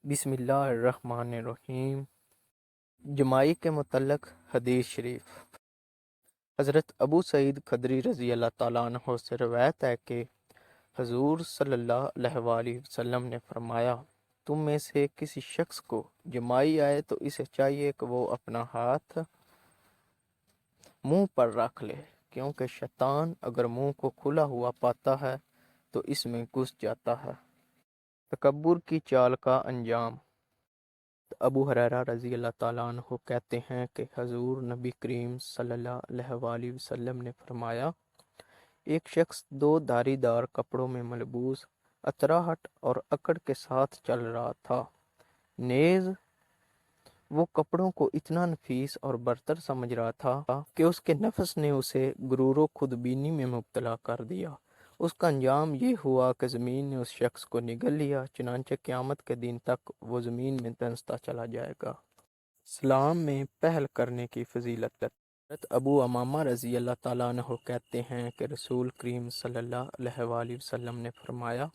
بسم اللہ الرحمن الرحیم۔ جمائی کے متعلق حدیث شریف۔ حضرت ابو سعید خدری رضی اللہ تعالیٰ عنہ سے روایت ہے کہ حضور صلی اللہ علیہ وآلہ وسلم نے فرمایا، تم میں سے کسی شخص کو جمائی آئے تو اسے چاہیے کہ وہ اپنا ہاتھ منہ پر رکھ لے، کیونکہ شیطان اگر منہ کو کھلا ہوا پاتا ہے تو اس میں گھس جاتا ہے۔ تکبر کی چال کا انجام۔ ابو ہریرہ رضی اللہ تعالیٰ عنہ کہتے ہیں کہ حضور نبی کریم صلی اللہ علیہ وآلہ وسلم نے فرمایا، ایک شخص دو دھاری دار کپڑوں میں ملبوس اطراحٹ اور اکڑ کے ساتھ چل رہا تھا۔ نیز وہ کپڑوں کو اتنا نفیس اور برتر سمجھ رہا تھا کہ اس کے نفس نے اسے غرور و خود بینی میں مبتلا کر دیا۔ اس کا انجام یہ ہوا کہ زمین نے اس شخص کو نگل لیا، چنانچہ قیامت کے دن تک وہ زمین میں دنستا چلا جائے گا۔ سلام میں پہل کرنے کی فضیلت۔ حضرت ابو امامہ رضی اللہ تعالیٰ عنہ کہتے ہیں کہ رسول کریم صلی اللہ علیہ وآلہ وسلم نے فرمایا،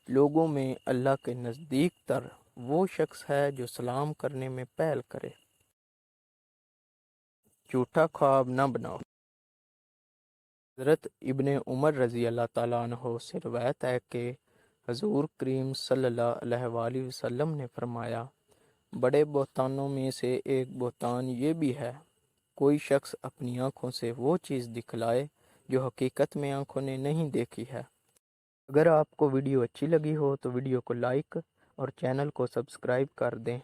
لوگوں میں اللہ کے نزدیک تر وہ شخص ہے جو سلام کرنے میں پہل کرے۔ جھوٹا خواب نہ بناؤ۔ حضرت ابن عمر رضی اللہ تعالیٰ عنہ سے روایت ہے کہ حضور کریم صلی اللہ علیہ وآلہ وسلم نے فرمایا، بڑے بہتانوں میں سے ایک بہتان یہ بھی ہے، کوئی شخص اپنی آنکھوں سے وہ چیز دکھلائے جو حقیقت میں آنکھوں نے نہیں دیکھی ہے۔ اگر آپ کو ویڈیو اچھی لگی ہو تو ویڈیو کو لائک اور چینل کو سبسکرائب کر دیں۔